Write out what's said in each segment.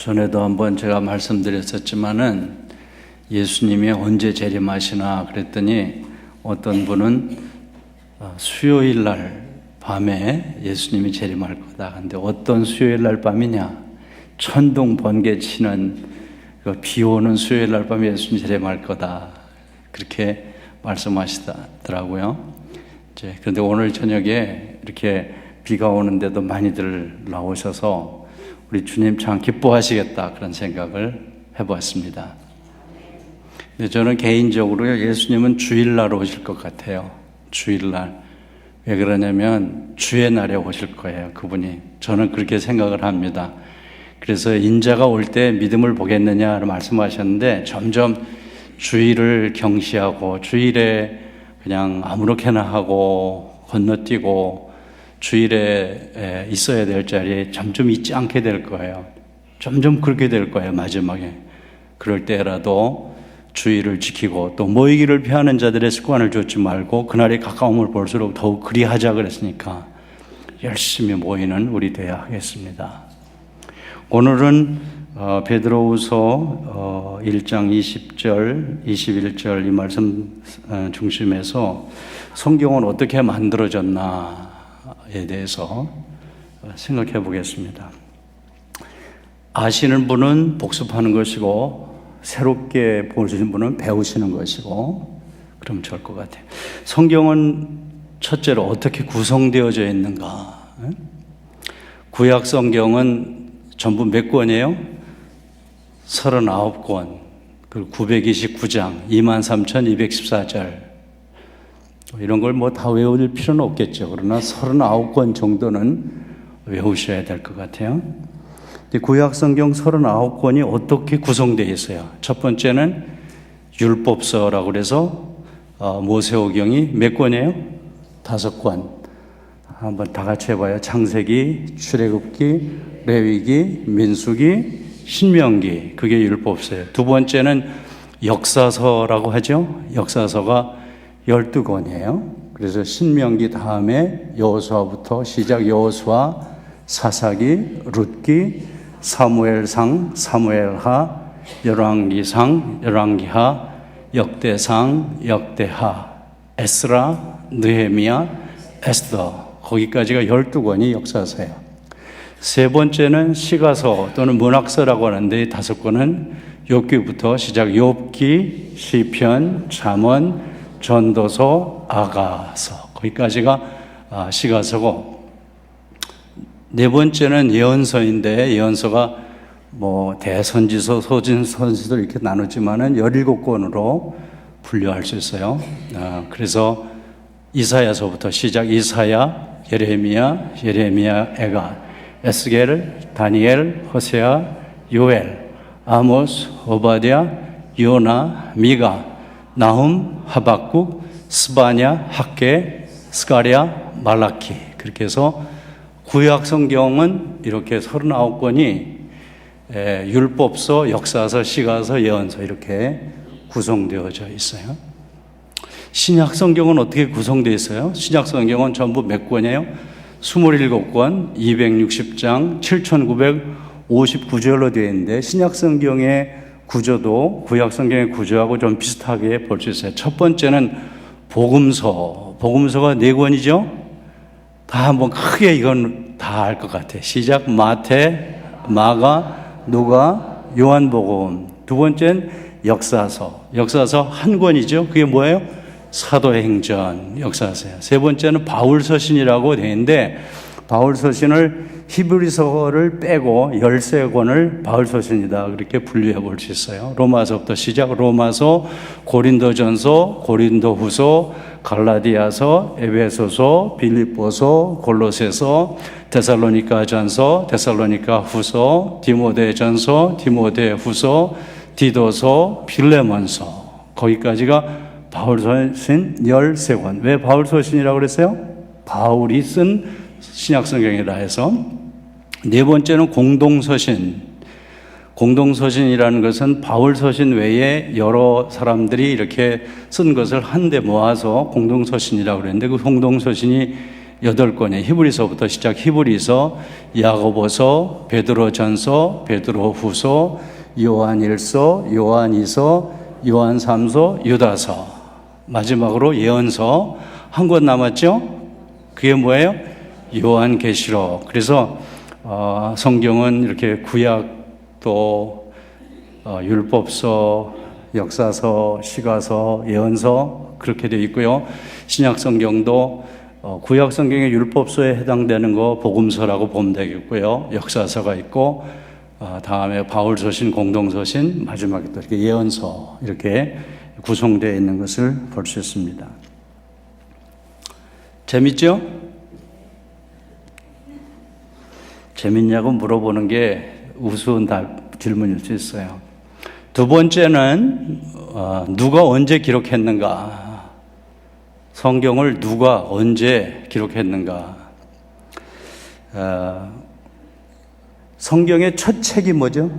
전에도 한번 제가 말씀드렸었지만은 예수님이 언제 재림하시나 그랬더니 어떤 분은 수요일 날 밤에 예수님이 재림할 거다. 근데 어떤 수요일 날 밤이냐? 천둥 번개 치는 비 오는 수요일 날 밤에 예수님 재림할 거다. 그렇게 말씀하시더라고요. 그런데 오늘 저녁에 이렇게 비가 오는데도 많이들 나오셔서 우리 주님 참 기뻐하시겠다 그런 생각을 해보았습니다. 근데 저는 개인적으로 예수님은 주일날 오실 것 같아요. 주일날. 왜 그러냐면 주의 날에 오실 거예요. 그분이. 저는 그렇게 생각을 합니다. 그래서 인자가 올 때 믿음을 보겠느냐 말씀하셨는데 점점 주일을 경시하고 주일에 그냥 아무렇게나 하고 건너뛰고 주일에 있어야 될 자리에 점점 있지 않게 될 거예요. 점점 그렇게 될 거예요. 마지막에. 그럴 때라도 주의를 지키고 또 모이기를 피하는 자들의 습관을 좇지 말고 그날이 가까움을 볼수록 더욱 그리하자 그랬으니까 열심히 모이는 우리 되어야 하겠습니다. 오늘은 베드로후서 1장 20절, 21절 이 말씀 중심에서 성경은 어떻게 만들어졌나에 대해서 생각해 보겠습니다. 아시는 분은 복습하는 것이고 새롭게 보시는 분은 배우시는 것이고 그러면 좋을 것 같아요. 성경은 첫째로 어떻게 구성되어져 있는가? 구약 성경은 전부 몇 권이에요? 39권, 그리고 929장, 23,214절. 이런 걸 뭐 다 외울 필요는 없겠죠. 그러나 39권 정도는 외우셔야 될 것 같아요. 구약 성경 39권이 어떻게 구성되어 있어요? 첫 번째는 율법서라고 그래서 모세오경이 몇 권이에요? 5권. 한번 다 같이 해봐요. 창세기, 출애굽기, 레위기, 민수기, 신명기. 그게 율법서예요. 두 번째는 역사서라고 하죠. 역사서가 12권이에요. 그래서 신명기 다음에 여호수아부터 시작 여호수아, 사사기, 룻기, 사무엘상, 사무엘하, 열왕기상, 열왕기하, 역대상, 역대하, 에스라, 느헤미야, 에스더. 거기까지가 12권이 역사서예요. 세 번째는 시가서 또는 문학서라고 하는데 5권은 욥기부터 시작 욥기, 시편, 잠언, 전도서, 아가서. 거기까지가 시가서고 네 번째는 예언서인데 예언서가 뭐 대선지서, 소진선지서 이렇게 나누지만은 17권으로 분류할 수 있어요. 그래서 이사야서부터 시작 이사야, 예레미야, 에가, 에스겔, 다니엘, 호세아, 요엘, 아모스, 오바댜, 요나, 미가, 나훔, 하박국, 스바냐, 학개, 스가랴, 말라키. 그렇게 해서 구약 성경은 이렇게 39권이 율법서, 역사서, 시가서, 예언서 이렇게 구성되어져 있어요. 신약 성경은 어떻게 구성되어 있어요? 신약 성경은 전부 몇 권이에요? 27권, 260장, 7,959절로 되어 있는데 신약 성경의 구조도 구약 성경의 구조하고 좀 비슷하게 볼 수 있어요. 첫 번째는 복음서. 복음서가 4권이죠? 다 한번 크게 이건 다 알 것 같아요. 시작 마태, 마가, 누가, 요한복음. 두 번째는 역사서. 역사서 한 권이죠. 그게 뭐예요? 사도행전 역사서예요. 세 번째는 바울서신이라고 되어 있는데 바울서신을 히브리서를 빼고 13권을 바울서신이다 그렇게 분류해 볼 수 있어요. 로마서부터 시작 로마서, 고린도전서, 고린도후서, 갈라디아서, 에베소서, 빌립보서, 골로새서, 데살로니가전서, 데살로니가후서, 디모데전서, 디모데후서, 디도서, 빌레몬서. 거기까지가 바울서신 13권. 왜 바울서신이라고 그랬어요? 바울이 쓴 신약성경이라 해서. 네 번째는 공동서신. 공동서신이라는 것은 바울서신 외에 여러 사람들이 이렇게 쓴 것을 한데 모아서 공동서신이라고 그랬는데 그 공동서신이 8권이에요. 히브리서부터 시작 히브리서, 야고보서, 베드로전서, 베드로후서, 요한일서, 요한이서, 요한삼서, 유다서, 마지막으로 예언서 한 권 남았죠? 그게 뭐예요? 요한계시록. 그래서 성경은 이렇게 구약도 율법서, 역사서, 시가서, 예언서 그렇게 되어 있고요. 신약 성경도 구약 성경의 율법서에 해당되는 거 복음서라고 보면 되겠고요. 역사서가 있고 다음에 바울서신, 공동서신, 마지막에 또 이렇게 예언서 이렇게 구성되어 있는 것을 볼 수 있습니다. 재밌죠? 재밌냐고 물어보는 게 우스운 질문일 수 있어요. 두 번째는 누가 언제 기록했는가? 성경을 누가 언제 기록했는가? 성경의 첫 책이 뭐죠?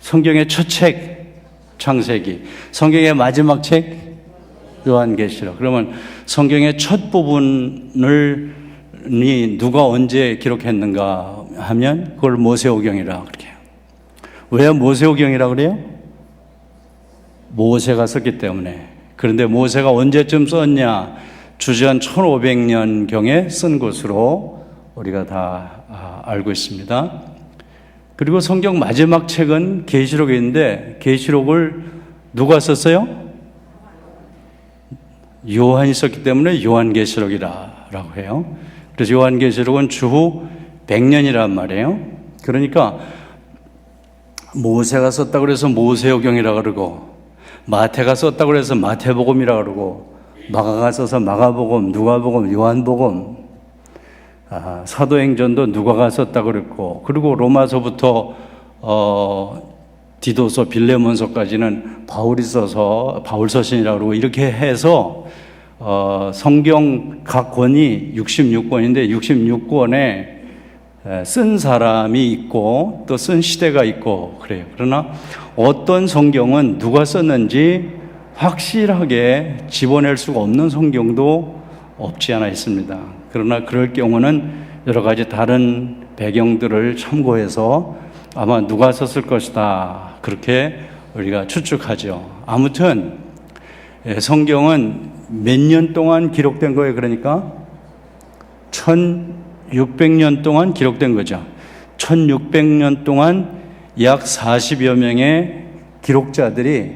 성경의 첫 책, 창세기. 성경의 마지막 책, 요한계시록. 그러면 성경의 첫 부분을 누가 언제 기록했는가 하면 그걸 모세오경이라 그래요. 왜 모세오경이라 그래요? 모세가 썼기 때문에. 그런데 모세가 언제쯤 썼냐? 주전 1500년경에 쓴 것으로 우리가 다 알고 있습니다. 그리고 성경 마지막 책은 계시록인데 계시록을 누가 썼어요? 요한이 썼기 때문에 요한계시록이라고 해요. 그래서 요한계시록은 주후 100년이란 말이에요. 그러니까 모세가 썼다고 그래서 모세오경이라고 그러고, 마태가 썼다고 그래서 마태복음이라고 그러고, 마가가 써서 마가복음, 누가복음, 요한복음, 사도행전도 누가가 썼다고 그랬고, 그리고 로마서부터 디도서, 빌레몬서까지는 바울이 써서 바울서신이라고 그러고, 이렇게 해서 성경 각 권이 66권인데 66권에 쓴 사람이 있고 또 쓴 시대가 있고 그래요. 그러나 어떤 성경은 누가 썼는지 확실하게 집어낼 수가 없는 성경도 없지 않아 있습니다. 그러나 그럴 경우는 여러 가지 다른 배경들을 참고해서 아마 누가 썼을 것이다 그렇게 우리가 추측하죠. 아무튼 성경은 몇 년 동안 기록된 거예요? 그러니까 1600년 동안 기록된 거죠. 1600년 동안 약 40여 명의 기록자들이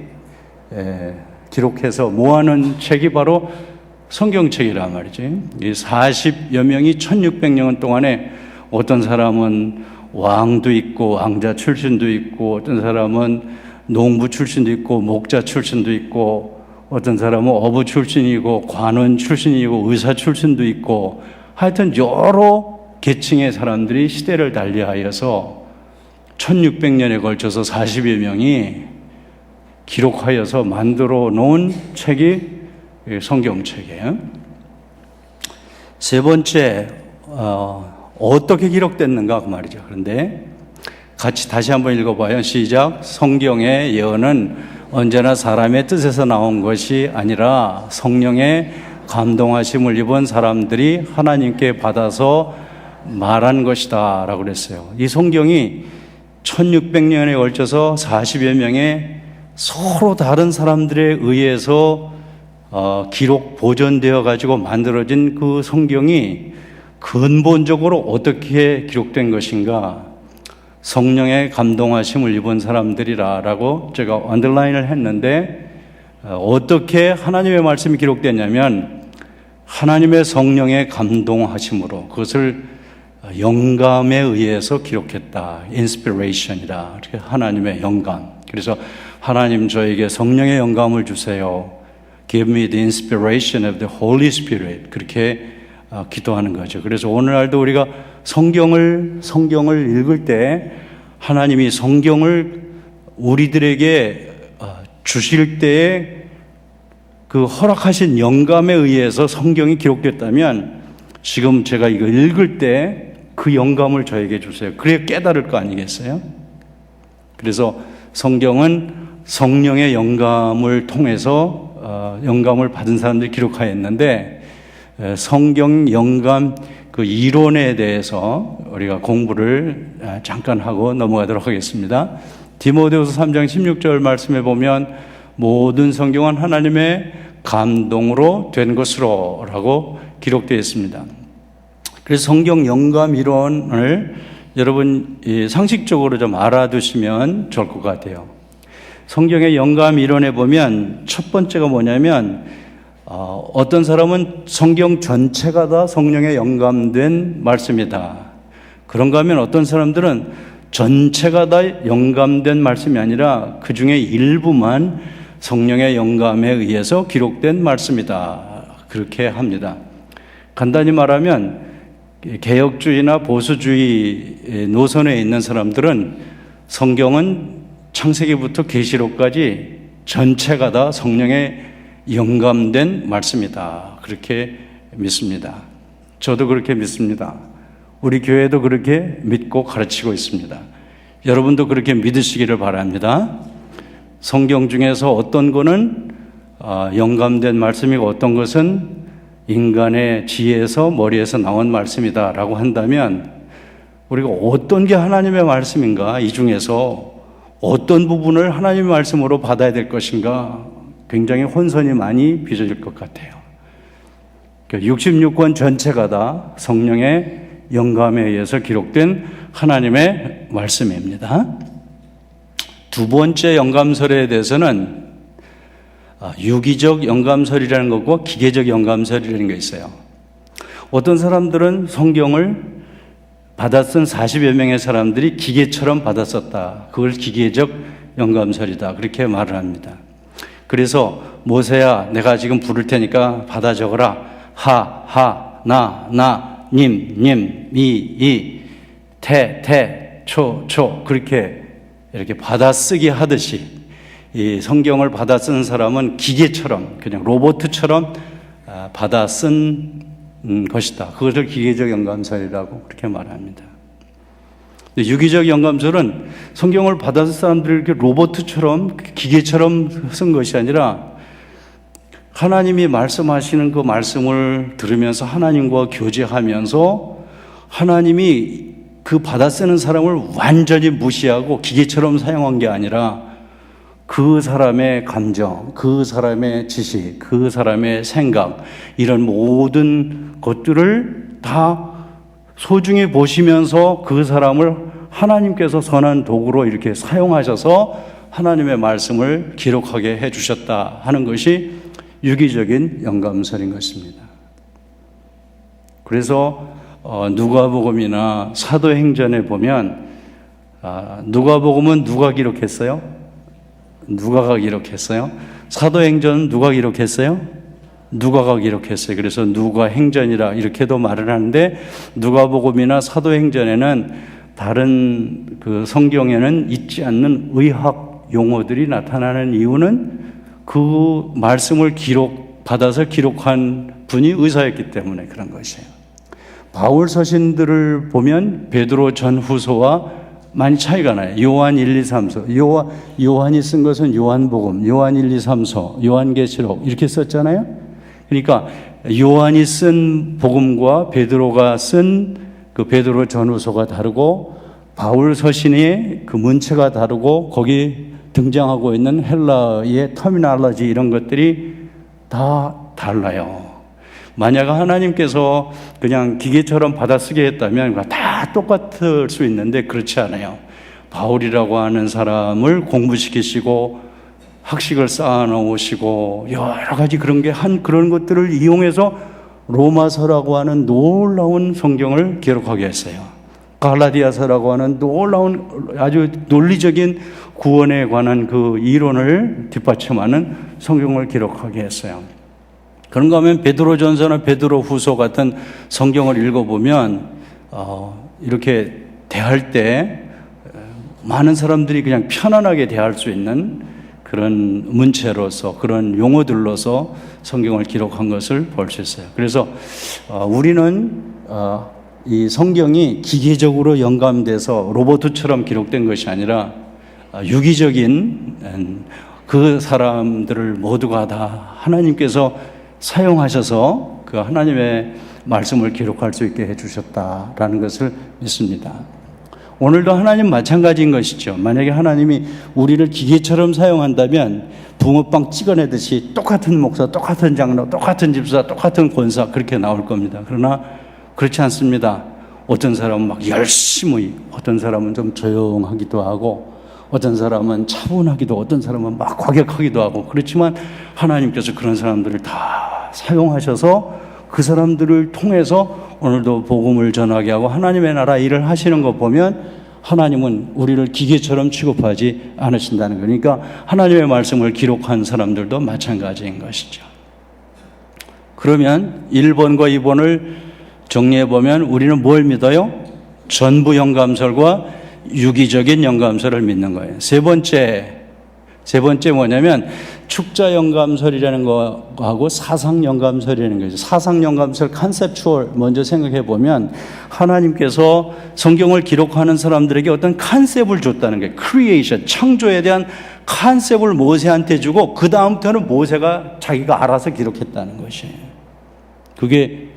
기록해서 모아놓은 책이 바로 성경책이란 말이지. 이 40여 명이 1600년 동안에 어떤 사람은 왕도 있고 왕자 출신도 있고 어떤 사람은 농부 출신도 있고 목자 출신도 있고 어떤 사람은 어부 출신이고 관원 출신이고 의사 출신도 있고 하여튼 여러 계층의 사람들이 시대를 달리하여서 1600년에 걸쳐서 40여 명이 기록하여서 만들어 놓은 책이 성경책이에요. 세 번째, 어떻게 기록됐는가 그 말이죠. 그런데 같이 다시 한번 읽어봐요. 시작. 성경의 예언은 언제나 사람의 뜻에서 나온 것이 아니라 성령의 감동하심을 입은 사람들이 하나님께 받아서 말한 것이다 라고 그랬어요. 이 성경이 1600년에 걸쳐서 40여 명의 서로 다른 사람들에 의해서 기록 보존되어 가지고 만들어진 그 성경이 근본적으로 어떻게 기록된 것인가? 성령의 감동하심을 입은 사람들이라고 제가 언더라인을 했는데 어떻게 하나님의 말씀이 기록됐냐면 하나님의 성령의 감동하심으로 그것을 영감에 의해서 기록했다. 인스피레이션이다. 하나님의 영감. 그래서 하나님 저에게 성령의 영감을 주세요. Give me the inspiration of the Holy Spirit. 그렇게 기도하는 거죠. 그래서 오늘날도 우리가 성경을 읽을 때 하나님이 성경을 우리들에게 주실 때에 그 허락하신 영감에 의해서 성경이 기록됐다면 지금 제가 이거 읽을 때 그 영감을 저에게 주세요. 그래야 깨달을 거 아니겠어요? 그래서 성경은 성령의 영감을 통해서 영감을 받은 사람들이 기록하였는데 성경 영감 그 이론에 대해서 우리가 공부를 잠깐 하고 넘어가도록 하겠습니다. 디모데후서 3장 16절 말씀에 보면 모든 성경은 하나님의 감동으로 된 것으로 라고 기록되어 있습니다. 그래서 성경 영감 이론을 여러분 상식적으로 좀 알아두시면 좋을 것 같아요. 성경의 영감 이론에 보면 첫 번째가 뭐냐면 어떤 사람은 성경 전체가 다 성령에 영감된 말씀이다. 그런가 하면 어떤 사람들은 전체가 다 영감된 말씀이 아니라 그 중에 일부만 성령의 영감에 의해서 기록된 말씀이다. 그렇게 합니다. 간단히 말하면 개혁주의나 보수주의 노선에 있는 사람들은 성경은 창세기부터 계시록까지 전체가 다 성령의 영감된 말씀이다. 그렇게 믿습니다. 저도 그렇게 믿습니다. 우리 교회도 그렇게 믿고 가르치고 있습니다. 여러분도 그렇게 믿으시기를 바랍니다. 성경 중에서 어떤 거는 영감된 말씀이고 어떤 것은 인간의 지혜에서 머리에서 나온 말씀이다 라고 한다면 우리가 어떤 게 하나님의 말씀인가, 이 중에서 어떤 부분을 하나님의 말씀으로 받아야 될 것인가 굉장히 혼선이 많이 빚어질 것 같아요. 66권 전체가 다 성령의 영감에 의해서 기록된 하나님의 말씀입니다. 두 번째 영감설에 대해서는 유기적 영감설이라는 것과 기계적 영감설이라는 게 있어요. 어떤 사람들은 성경을 받아 쓴 40여 명의 사람들이 기계처럼 받아 썼다. 그걸 기계적 영감설이다. 그렇게 말을 합니다. 그래서 모세야, 내가 지금 부를 테니까 받아 적어라. 하, 하, 나, 님, 이, 태, 초. 그렇게 이렇게 받아쓰기 하듯이 이 성경을 받아 쓰는 사람은 기계처럼, 그냥 로봇처럼 받아 쓴 것이다. 그것을 기계적 영감설이라고 그렇게 말합니다. 유기적 영감설은 성경을 받아 쓴 사람들이 이렇게 로봇처럼, 기계처럼 쓴 것이 아니라 하나님이 말씀하시는 그 말씀을 들으면서 하나님과 교제하면서 하나님이 그 받아 쓰는 사람을 완전히 무시하고 기계처럼 사용한 게 아니라 그 사람의 감정, 그 사람의 지식, 그 사람의 생각, 이런 모든 것들을 다 소중히 보시면서 그 사람을 하나님께서 선한 도구로 이렇게 사용하셔서 하나님의 말씀을 기록하게 해주셨다 하는 것이 유기적인 영감설인 것입니다. 그래서 누가복음이나 사도행전에 보면 누가복음은 누가 기록했어요? 누가가 기록했어요. 사도행전은 누가 기록했어요? 누가가 기록했어요. 그래서 누가행전이라 이렇게도 말을 하는데 누가복음이나 사도행전에는 다른 그 성경에는 있지 않는 의학 용어들이 나타나는 이유는 그 말씀을 받아서 기록한 분이 의사였기 때문에 그런 것이에요. 바울 서신들을 보면 베드로 전후서와 많이 차이가 나요. 요한 1, 2, 3서. 요한이 쓴 것은 요한복음, 요한 1, 2, 3서, 요한계시록 이렇게 썼잖아요. 그러니까 요한이 쓴 복음과 베드로가 쓴 그 베드로 전후서가 다르고 바울 서신의 그 문체가 다르고 거기 등장하고 있는 헬라의 터미널로지 이런 것들이 다 달라요. 만약 하나님께서 그냥 기계처럼 받아쓰게 했다면 다 똑같을 수 있는데 그렇지 않아요. 바울이라고 하는 사람을 공부시키시고 학식을 쌓아놓으시고 여러 가지 그런 것들을 이용해서 로마서라고 하는 놀라운 성경을 기록하게 했어요. 갈라디아서라고 하는 놀라운 아주 논리적인 구원에 관한 그 이론을 뒷받침하는 성경을 기록하게 했어요. 그런가 하면 베드로전서나 베드로후서 같은 성경을 읽어보면 이렇게 대할 때 많은 사람들이 그냥 편안하게 대할 수 있는 그런 문체로서 그런 용어들로서 성경을 기록한 것을 볼 수 있어요. 그래서 우리는 이 성경이 기계적으로 영감돼서 로봇처럼 기록된 것이 아니라 유기적인 그 사람들을 모두가 다 하나님께서 사용하셔서 그 하나님의 말씀을 기록할 수 있게 해주셨다라는 것을 믿습니다. 오늘도 하나님 마찬가지인 것이죠. 만약에 하나님이 우리를 기계처럼 사용한다면 붕어빵 찍어내듯이 똑같은 목사, 똑같은 장로, 똑같은 집사, 똑같은 권사 그렇게 나올 겁니다. 그러나 그렇지 않습니다. 어떤 사람은 막 열심히, 어떤 사람은 좀 조용하기도 하고, 어떤 사람은 차분하기도, 어떤 사람은 막 과격하기도 하고, 그렇지만 하나님께서 그런 사람들을 다 사용하셔서 그 사람들을 통해서 오늘도 복음을 전하게 하고 하나님의 나라 일을 하시는 거 보면 하나님은 우리를 기계처럼 취급하지 않으신다는 거니까 하나님의 말씀을 기록한 사람들도 마찬가지인 것이죠. 그러면 1번과 2번을 정리해보면 우리는 뭘 믿어요? 전부 영감설과 유기적인 영감설을 믿는 거예요. 세 번째 뭐냐면 축자 영감설이라는 거하고 사상 영감설이라는 거죠. 사상 영감설 컨셉추얼 먼저 생각해 보면 하나님께서 성경을 기록하는 사람들에게 어떤 컨셉을 줬다는 거예요. 크리에이션, 창조에 대한 컨셉을 모세한테 주고 그 다음부터는 모세가 자기가 알아서 기록했다는 것이에요. 그게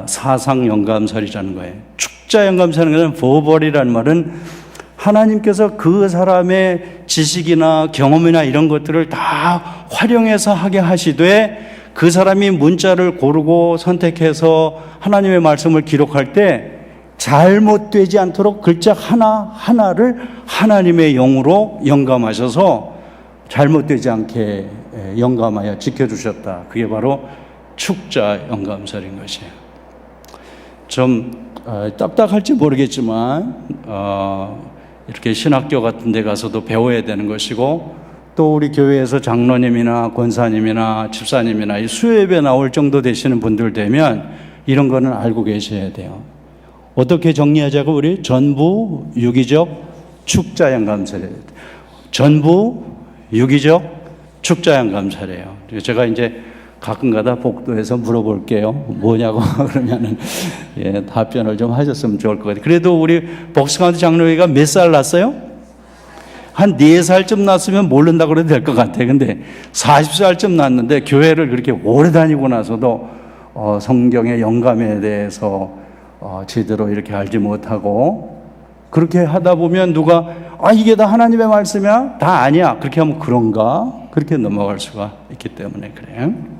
사상 영감설이라는 거예요. 축자 영감설이라는 것은 버벌이라는 말은 하나님께서 그 사람의 지식이나 경험이나 이런 것들을 다 활용해서 하게 하시되 그 사람이 문자를 고르고 선택해서 하나님의 말씀을 기록할 때 잘못되지 않도록 글자 하나하나를 하나님의 영으로 영감하셔서 잘못되지 않게 영감하여 지켜주셨다. 그게 바로 축자 영감설인 것이에요. 좀 딱딱할지 모르겠지만 이렇게 신학교 같은 데 가서도 배워야 되는 것이고 또 우리 교회에서 장로님이나 권사님이나 집사님이나 이 수요예배 나올 정도 되시는 분들 되면 이런 거는 알고 계셔야 돼요. 어떻게 정리하자고 우리 전부 유기적 축자 영감설이에요. 전부 유기적 축자 영감설이에요. 제가 이제 가끔가다 복도에서 물어볼게요. 뭐냐고 그러면은 답변을 좀 하셨으면 좋을 것 같아요. 그래도 우리 복스카운트 장로회가 몇 살 났어요? 한 4살쯤 났으면 모른다고 그래도 될 것 같아요. 근데 40살쯤 났는데 교회를 그렇게 오래 다니고 나서도 성경의 영감에 대해서 제대로 이렇게 알지 못하고 그렇게 하다 보면 누가 이게 다 하나님의 말씀이야? 다 아니야. 그렇게 하면 그런가? 그렇게 넘어갈 수가 있기 때문에 그래요.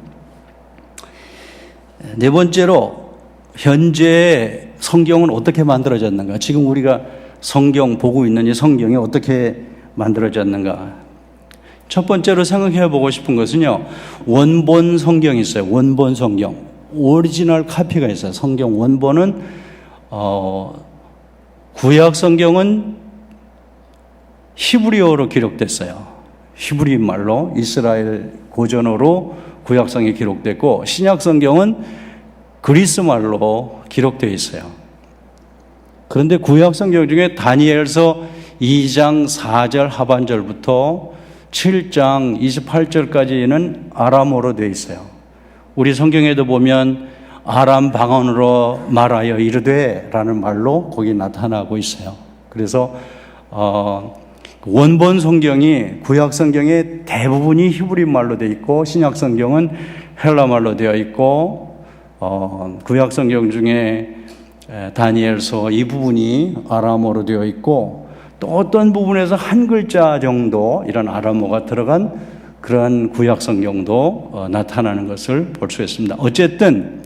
네 번째로 현재 성경은 어떻게 만들어졌는가? 지금 우리가 성경 보고 있는 이 성경이 어떻게 만들어졌는가? 첫 번째로 생각해 보고 싶은 것은요. 원본 성경이 있어요. 원본 성경. 오리지널 카피가 있어요. 성경 원본은 구약 성경은 히브리어로 기록됐어요. 히브리 말로 이스라엘 고전어로 구약성이 기록됐고 신약 성경은 그리스 말로 기록되어 있어요. 그런데 구약 성경 중에 다니엘서 2장 4절 하반절부터 7장 28절까지는 아람어로 되어 있어요. 우리 성경에도 보면 아람 방언으로 말하여 이르되 라는 말로 거기 나타나고 있어요. 그래서 원본 성경이 구약 성경의 대부분이 히브리 말로 되어 있고 신약 성경은 헬라 말로 되어 있고 구약 성경 중에 다니엘서 이 부분이 아람어로 되어 있고 또 어떤 부분에서 한 글자 정도 이런 아람어가 들어간 그런 구약 성경도 나타나는 것을 볼 수 있습니다. 어쨌든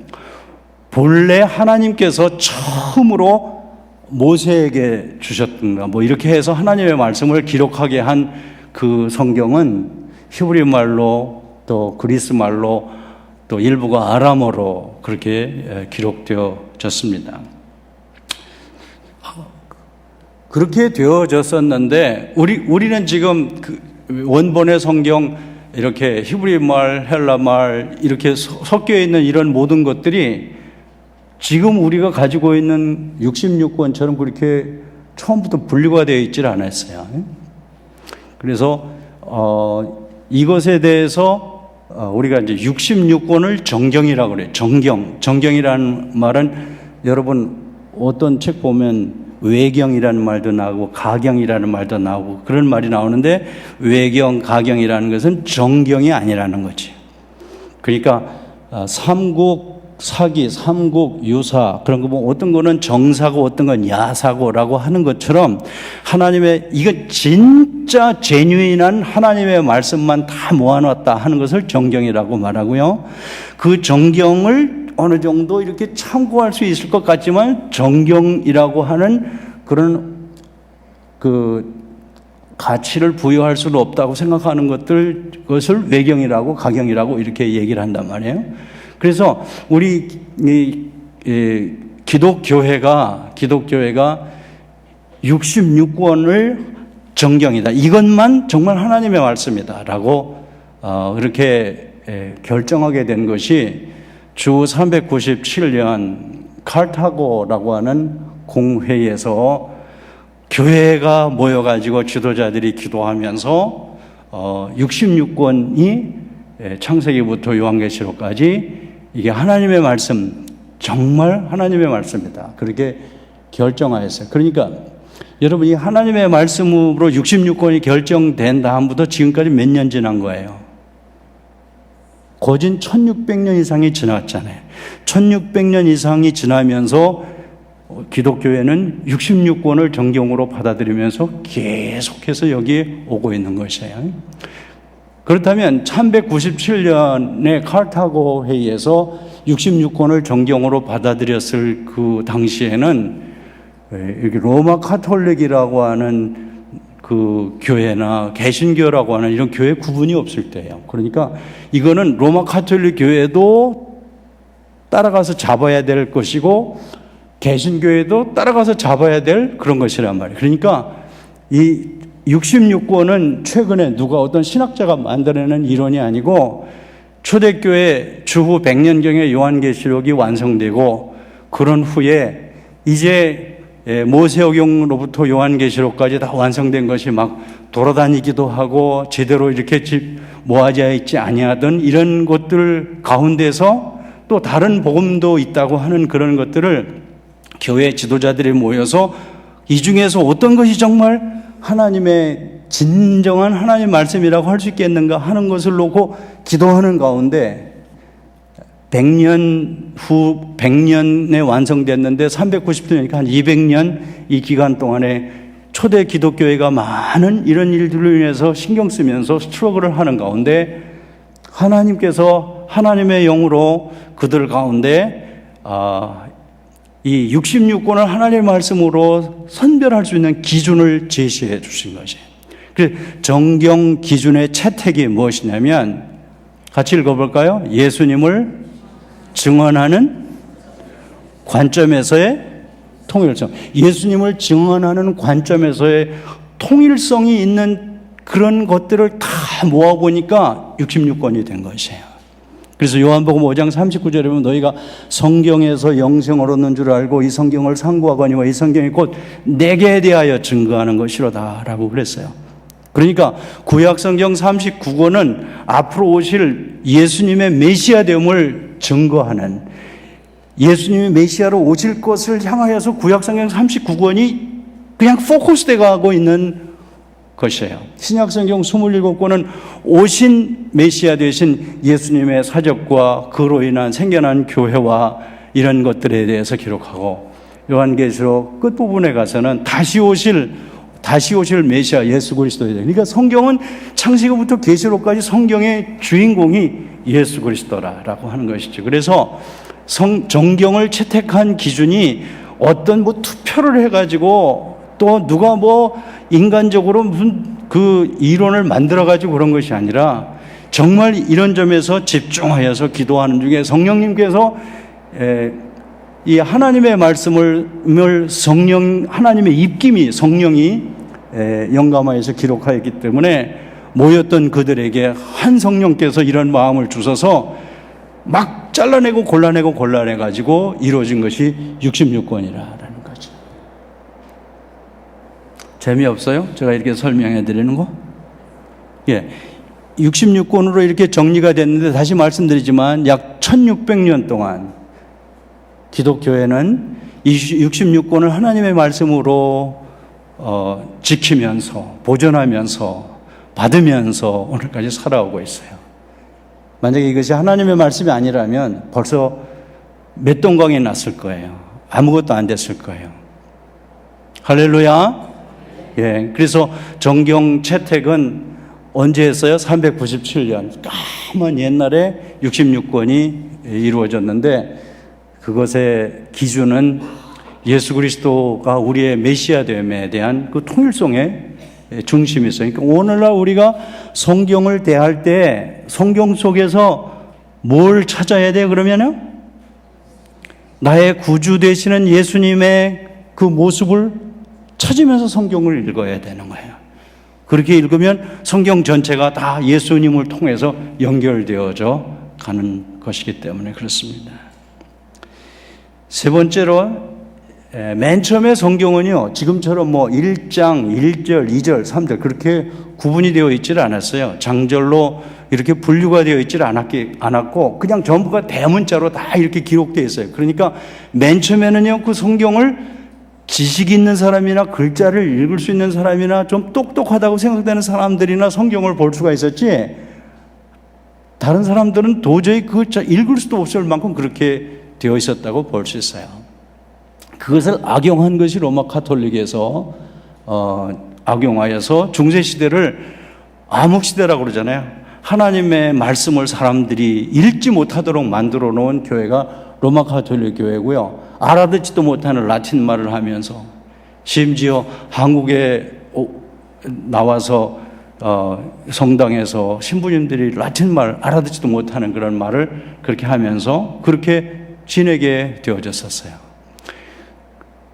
본래 하나님께서 처음으로 모세에게 주셨던가 이렇게 해서 하나님의 말씀을 기록하게 한 그 성경은 히브리 말로 또 그리스 말로 또 일부가 아람어로 그렇게 기록되어졌습니다. 그렇게 되어졌었는데 우리는 지금 그 원본의 성경 이렇게 히브리 말, 헬라 말 이렇게 섞여 있는 이런 모든 것들이 지금 우리가 가지고 있는 66권처럼 그렇게 처음부터 분류가 되어 있질 않았어요. 그래서 이것에 대해서 우리가 이제 66권을 정경이라고 그래요. 정경이라는 말은 여러분 어떤 책 보면 외경이라는 말도 나오고 가경이라는 말도 나오고 그런 말이 나오는데 외경, 가경이라는 것은 정경이 아니라는 거지. 그러니까 삼국 사기, 삼국, 유사 그런 거 보면 어떤 거는 정사고 어떤 건 야사고라고 하는 것처럼 하나님의 이건 진짜 제뉴인한 하나님의 말씀만 다 모아놨다 하는 것을 정경이라고 말하고요. 그 정경을 어느 정도 이렇게 참고할 수 있을 것 같지만 정경이라고 하는 그런 그 가치를 부여할 수는 없다고 생각하는 것을 외경이라고 가경이라고 이렇게 얘기를 한단 말이에요. 그래서 우리 기독교회가 66권을 정경이다. 이것만 정말 하나님의 말씀이다라고 그렇게 결정하게 된 것이 주 397년 카르타고라고 하는 공회에서 교회가 모여가지고 지도자들이 기도하면서 66권이 창세기부터 요한계시록까지 이게 하나님의 말씀, 정말 하나님의 말씀이다. 그렇게 결정하였어요. 그러니까 여러분 이 하나님의 말씀으로 66권이 결정된 다음부터 지금까지 몇 년 지난 거예요? 거진 1600년 이상이 지났잖아요. 1600년 이상이 지나면서 기독교회는 66권을 정경으로 받아들이면서 계속해서 여기에 오고 있는 것이에요. 그렇다면 1197년에 카르타고 회의에서 66권을 정경으로 받아들였을 그 당시에는 여기 로마 카톨릭이라고 하는 그 교회나 개신교라고 하는 이런 교회 구분이 없을 때예요. 그러니까 이거는 로마 카톨릭 교회도 따라가서 잡아야 될 것이고 개신교회도 따라가서 잡아야 될 그런 것이란 말이에요. 그러니까 이 66권은 최근에 누가 어떤 신학자가 만들어낸 이론이 아니고 초대교회 주후 100년경에 요한계시록이 완성되고 그런 후에 이제 모세오경으로부터 요한계시록까지 다 완성된 것이 막 돌아다니기도 하고 제대로 이렇게 모아져 있지 아니하던 이런 것들 가운데서 또 다른 복음도 있다고 하는 그런 것들을 교회 지도자들이 모여서 이 중에서 어떤 것이 정말 하나님의 진정한 하나님 말씀이라고 할 수 있겠는가 하는 것을 놓고 기도하는 가운데 100년 후 100년에 완성됐는데 390년이니까 한 200년 이 기간 동안에 초대 기독교회가 많은 이런 일들로 인해서 신경 쓰면서 스트러글을 하는 가운데 하나님께서 하나님의 영으로 그들 가운데 이 66권을 하나님의 말씀으로 선별할 수 있는 기준을 제시해 주신 것이에요. 그래서 정경 기준의 채택이 무엇이냐면 같이 읽어볼까요? 예수님을 증언하는 관점에서의 통일성. 예수님을 증언하는 관점에서의 통일성이 있는 그런 것들을 다 모아보니까 66권이 된 것이에요. 그래서 요한복음 5장 39절에 보면 너희가 성경에서 영생을 얻는 줄 알고 이 성경을 상고하거니와 이 성경이 곧 내게 대하여 증거하는 것이로다 라고 그랬어요. 그러니까 구약성경 39권은 앞으로 오실 예수님의 메시아 되음을 증거하는 예수님이 메시아로 오실 것을 향하여서 구약성경 39권이 그냥 포커스되어 가고 있는 것이에요. 신약성경 27권은 오신 메시아 되신 예수님의 사적과 그로 인한 생겨난 교회와 이런 것들에 대해서 기록하고 요한계시록 끝부분에 가서는 다시 오실 메시아 예수 그리스도에 대해. 그러니까 성경은 창세기부터 계시록까지 성경의 주인공이 예수 그리스도라고 하는 것이죠. 그래서 정경을 채택한 기준이 어떤 투표를 해가지고 또 누가 인간적으로 무슨 그 이론을 만들어가지고 그런 것이 아니라 정말 이런 점에서 집중하여서 기도하는 중에 성령님께서 이 하나님의 말씀을 하나님의 입김이 성령이 영감하여서 기록하였기 때문에 모였던 그들에게 한 성령께서 이런 마음을 주셔서 막 잘라내고 골라내가지고 이루어진 것이 66권이라는 거죠. 재미없어요? 제가 이렇게 설명해 드리는 거? 66권으로 이렇게 정리가 됐는데 다시 말씀드리지만 약 1600년 동안 기독교회는 이 66권을 하나님의 말씀으로 지키면서 보존하면서 받으면서 오늘까지 살아오고 있어요. 만약에 이것이 하나님의 말씀이 아니라면 벌써 몇 동강이 났을 거예요. 아무것도 안 됐을 거예요. 할렐루야. 예. 그래서 정경 채택은 언제 했어요? 397년. 까만 옛날에 66권이 이루어졌는데 그것의 기준은 예수 그리스도가 우리의 메시아됨에 대한 그 통일성의 중심이 있어요. 그러니까 오늘날 우리가 성경을 대할 때 성경 속에서 뭘 찾아야 돼요? 그러면요? 나의 구주 되시는 예수님의 그 모습을 찾으면서 성경을 읽어야 되는 거예요. 그렇게 읽으면 성경 전체가 다 예수님을 통해서 연결되어져 가는 것이기 때문에 그렇습니다. 세 번째로 맨 처음에 성경은요, 지금처럼 뭐 1장, 1절, 2절, 3절 그렇게 구분이 되어 있지를 않았어요. 장절로 이렇게 분류가 되어 있지를 않았고 그냥 전부가 대문자로 다 이렇게 기록되어 있어요. 그러니까 맨 처음에는요, 그 성경을 지식 있는 사람이나 글자를 읽을 수 있는 사람이나 좀 똑똑하다고 생각되는 사람들이나 성경을 볼 수가 있었지, 다른 사람들은 도저히 그 읽을 수도 없을 만큼 그렇게 되어 있었다고 볼 수 있어요. 그것을 악용한 것이 로마 카톨릭에서 악용하여서 중세시대를 암흑시대라고 그러잖아요. 하나님의 말씀을 사람들이 읽지 못하도록 만들어 놓은 교회가 로마 카톨릭 교회고요. 알아듣지도 못하는 라틴 말을 하면서 심지어 한국에 나와서 성당에서 신부님들이 라틴 말 알아듣지도 못하는 그런 말을 그렇게 하면서 그렇게 지내게 되어졌었어요.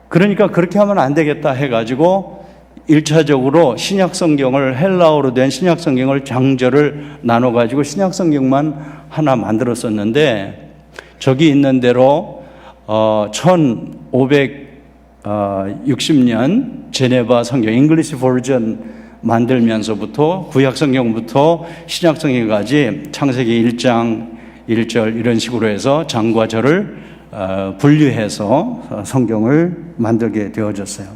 그러니까 그렇게 하면 안 되겠다 해가지고 1차적으로 신약성경을 헬라어로 된 신약성경을 장절을 나눠가지고 신약성경만 하나 만들었었는데 저기 있는 대로 1560년 제네바 성경 잉글리시 버전 만들면서부터 구약성경부터 신약성경까지 창세기 1장 1절 이런 식으로 해서 장과 절을 분류해서 성경을 만들게 되어졌어요.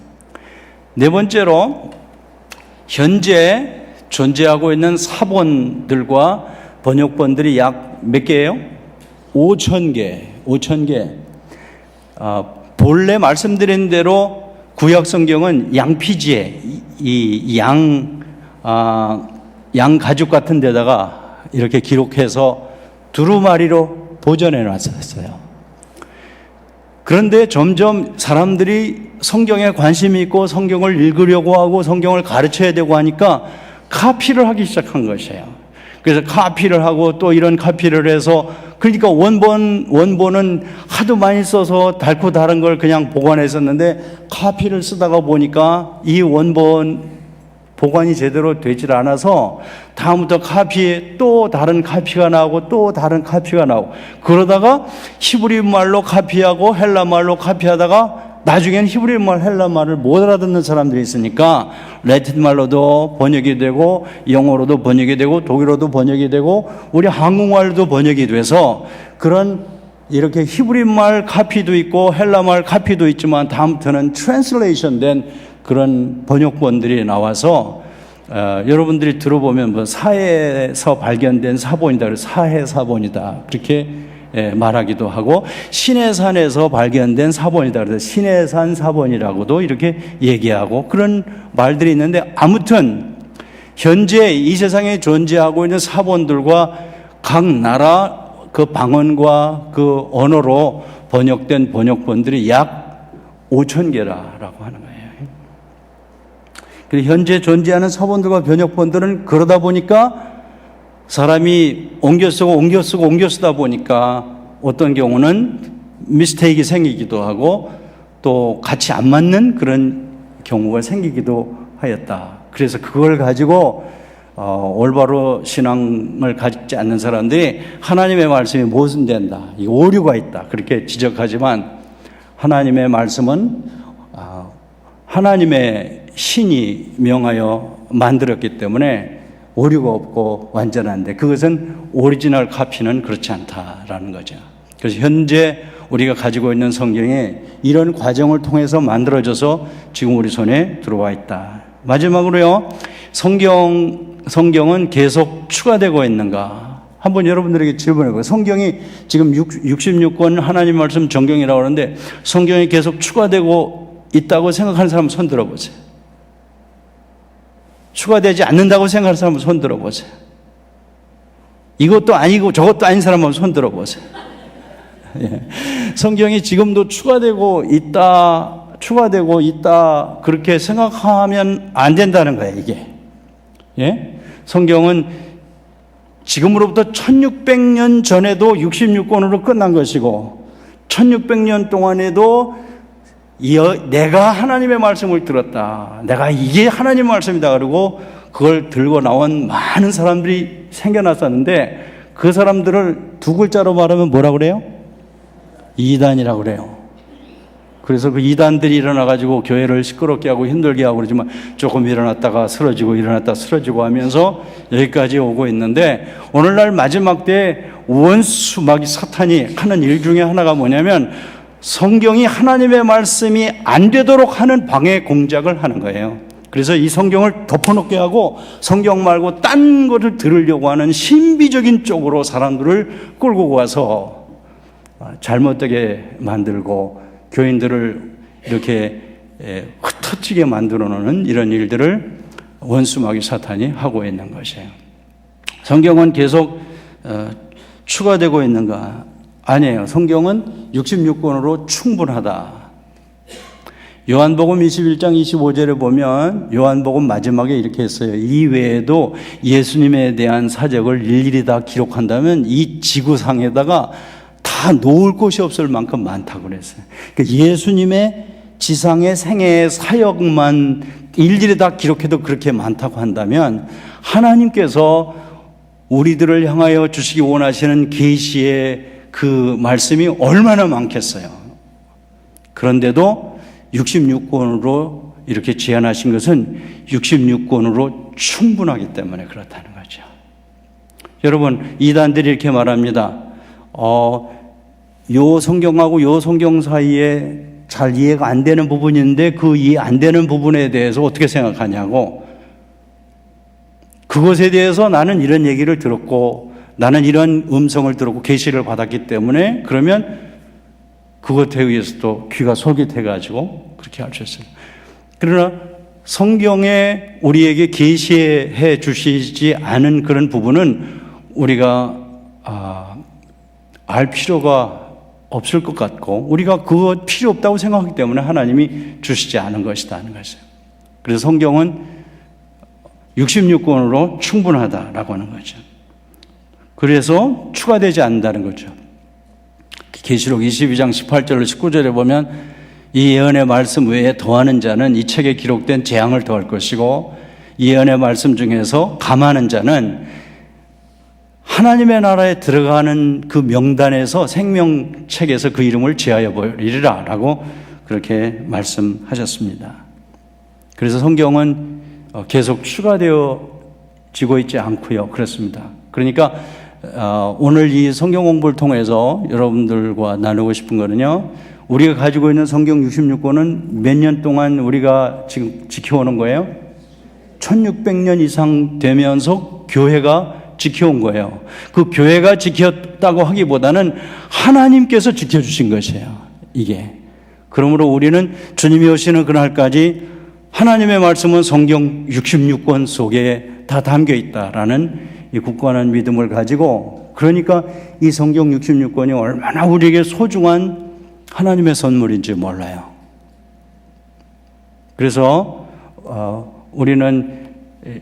네 번째로 현재 존재하고 있는 사본들과 번역본들이 약 몇 개예요? 5,000개. 본래 말씀드린 대로 구약성경은 양피지에 양 가죽 같은 데다가 이렇게 기록해서 두루마리로 보존해 놨었어요. 그런데 점점 사람들이 성경에 관심이 있고 성경을 읽으려고 하고 성경을 가르쳐야 되고 하니까 카피를 하기 시작한 것이에요. 그래서 카피를 하고 또 이런 카피를 해서 그러니까 원본은 하도 많이 써서 닳고 다른 걸 그냥 보관했었는데 카피를 쓰다가 보니까 이 원본 보관이 제대로 되질 않아서 다음부터 카피에 또 다른 카피가 나오고 또 다른 카피가 나오고 그러다가 히브리 말로 카피하고 헬라 말로 카피하다가 나중에는 히브리 말, 헬라 말을 못 알아듣는 사람들이 있으니까 라틴 말로도 번역이 되고 영어로도 번역이 되고 독일어도 번역이 되고 우리 한국말도 번역이 돼서 그런 이렇게 히브리 말 카피도 있고 헬라 말 카피도 있지만 다음부터는 트랜슬레이션 된 그런 번역본들이 나와서 여러분들이 들어보면 뭐 사해에서 발견된 사본이다, 그래서 사해 사본이다 그렇게 말하기도 하고 시내산에서 발견된 사본이다, 그래서 시내산 사본이라고도 이렇게 얘기하고 그런 말들이 있는데 아무튼 현재 이 세상에 존재하고 있는 사본들과 각 나라 그 방언과 그 언어로 번역된 번역본들이 약 5,000개라고 하는 거예요. 현재 존재하는 사본들과 번역본들은 그러다 보니까 사람이 옮겨 쓰다 보니까 어떤 경우는 미스테이크가 생기기도 하고 또 같이 안 맞는 그런 경우가 생기기도 하였다. 그래서 그걸 가지고 올바로 신앙을 가지지 않는 사람들이 하나님의 말씀이 모순된다, 이 오류가 있다 그렇게 지적하지만 하나님의 말씀은 하나님의 신이 명하여 만들었기 때문에 오류가 없고 완전한데 그것은 오리지널 카피는 그렇지 않다라는 거죠. 그래서 현재 우리가 가지고 있는 성경이 이런 과정을 통해서 만들어져서 지금 우리 손에 들어와 있다. 마지막으로요, 성경은 계속 추가되고 있는가? 한번 여러분들에게 질문해봐요. 성경이 지금 66권 하나님 말씀 정경이라고 하는데 성경이 계속 추가되고 있다고 생각하는 사람 손 들어보세요. 추가되지 않는다고 생각하는 사람 손 들어보세요. 이것도 아니고 저것도 아닌 사람 한번 손 들어보세요. 예. 성경이 지금도 추가되고 있다 그렇게 생각하면 안 된다는 거예요, 이게. 예? 성경은 지금으로부터 1600년 전에도 66권으로 끝난 것이고 1600년 동안에도 내가 하나님의 말씀을 들었다. 내가 이게 하나님의 말씀이다. 그러고 그걸 들고 나온 많은 사람들이 생겨났었는데 그 사람들을 두 글자로 말하면 뭐라고 그래요? 이단이라고 그래요. 그래서 그 이단들이 일어나가지고 교회를 시끄럽게 하고 힘들게 하고 그러지만 조금 일어났다가 쓰러지고 하면서 여기까지 오고 있는데 오늘날 마지막 때 원수 마귀 사탄이 하는 일 중에 하나가 뭐냐면 성경이 하나님의 말씀이 안 되도록 하는 방해 공작을 하는 거예요. 그래서 이 성경을 덮어놓게 하고 성경 말고 딴 것을 들으려고 하는 신비적인 쪽으로 사람들을 끌고 가서 잘못되게 만들고 교인들을 이렇게 흩어지게 만들어 놓는 이런 일들을 원수 마귀 사탄이 하고 있는 것이에요. 성경은 계속 추가되고 있는가? 아니에요. 성경은 66권으로 충분하다. 요한복음 21장 25절에 보면 요한복음 마지막에 이렇게 했어요. 이 외에도 예수님에 대한 사적을 일일이 다 기록한다면 이 지구상에다가 다 놓을 곳이 없을 만큼 많다고 그랬어요. 그러니까 예수님의 지상의 생애의 사역만 일일이 다 기록해도 그렇게 많다고 한다면 하나님께서 우리들을 향하여 주시기 원하시는 계시의 그 말씀이 얼마나 많겠어요. 그런데도 66권으로 이렇게 제안하신 것은 66권으로 충분하기 때문에 그렇다는 거죠. 여러분, 이단들이 이렇게 말합니다. 요 성경하고 요 성경 사이에 잘 이해가 안 되는 부분이 있는데 그 이해 안 되는 부분에 대해서 어떻게 생각하냐고. 그것에 대해서 나는 이런 얘기를 들었고 나는 이런 음성을 들었고 계시를 받았기 때문에 그러면 그것에 의해서 또 귀가 솔깃해가지고 그렇게 할 수 있어요. 그러나 성경에 우리에게 계시해 주시지 않은 그런 부분은 우리가 알 필요가 없을 것 같고 우리가 그거 필요 없다고 생각하기 때문에 하나님이 주시지 않은 것이다 하는 것이에요. 그래서 성경은 66권으로 충분하다라고 하는 거죠. 그래서 추가되지 않는다는 거죠. 계시록 22장 18절 19절에 보면 이 예언의 말씀 외에 더하는 자는 이 책에 기록된 재앙을 더할 것이고 이 예언의 말씀 중에서 감하는 자는 하나님의 나라에 들어가는 그 명단에서 생명책에서 그 이름을 제하여 버리리라 라고 그렇게 말씀하셨습니다. 그래서 성경은 계속 추가되어지고 있지 않고요. 그렇습니다. 그러니까 오늘 이 성경 공부를 통해서 여러분들과 나누고 싶은 거는요. 우리가 가지고 있는 성경 66권은 몇 년 동안 우리가 지금 지켜오는 거예요? 1600년 이상 되면서 교회가 지켜온 거예요. 그 교회가 지켰다고 하기보다는 하나님께서 지켜주신 것이에요. 이게. 그러므로 우리는 주님이 오시는 그날까지 하나님의 말씀은 성경 66권 속에 다 담겨 있다라는 이 굳건한 믿음을 가지고 그러니까 이 성경 66권이 얼마나 우리에게 소중한 하나님의 선물인지 몰라요. 그래서 우리는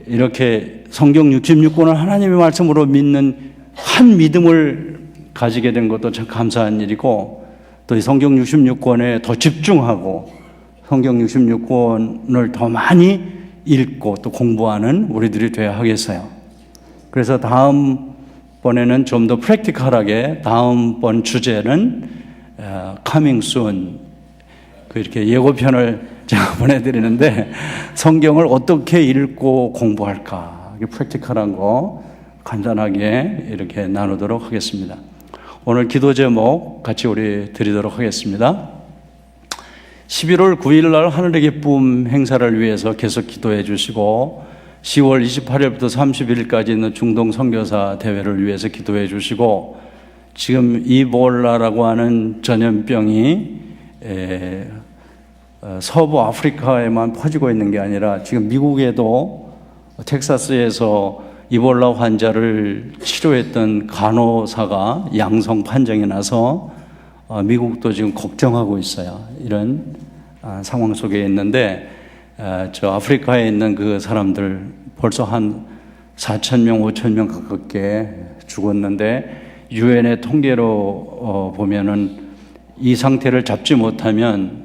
이렇게 성경 66권을 하나님의 말씀으로 믿는 한 믿음을 가지게 된 것도 참 감사한 일이고 또 이 성경 66권에 더 집중하고 성경 66권을 더 많이 읽고 또 공부하는 우리들이 되어야 하겠어요. 그래서 다음번에는 좀 더 프랙티컬하게 다음번 주제는 coming soon 이렇게 예고편을 제가 보내드리는데 성경을 어떻게 읽고 공부할까 프랙티컬한 거 간단하게 이렇게 나누도록 하겠습니다. 오늘 기도 제목 같이 우리 드리도록 하겠습니다. 11월 9일 날 하늘의 기쁨 행사를 위해서 계속 기도해 주시고 10월 28일부터 30일까지 있는 중동 선교사 대회를 위해서 기도해 주시고, 지금 이볼라라고 하는 전염병이 서부 아프리카에만 퍼지고 있는 게 아니라 지금 미국에도 텍사스에서 이볼라 환자를 치료했던 간호사가 양성 판정이 나서 미국도 지금 걱정하고 있어요. 이런 상황 속에 있는데, 저 아프리카에 있는 그 사람들 벌써 한 4,000명, 5,000명 가깝게 죽었는데, 유엔의 통계로 보면은 이 상태를 잡지 못하면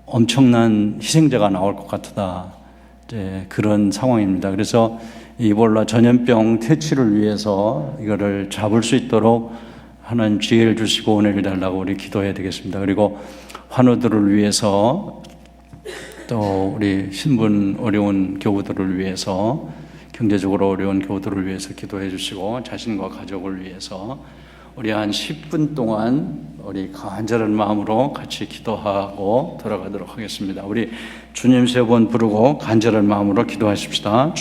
엄청난 희생자가 나올 것 같다. 그런 상황입니다. 그래서 이볼라 전염병 퇴치를 위해서 이거를 잡을 수 있도록 하나님 지혜를 주시고 은혜를 달라고 우리 기도해야 되겠습니다. 그리고 환우들을 위해서, 또 우리 신분 어려운 교우들을 위해서, 경제적으로 어려운 교우들을 위해서 기도해 주시고, 자신과 가족을 위해서 우리 한 10분 동안 우리 간절한 마음으로 같이 기도하고 돌아가도록 하겠습니다. 우리 주님 세 번 부르고 간절한 마음으로 기도하십시다.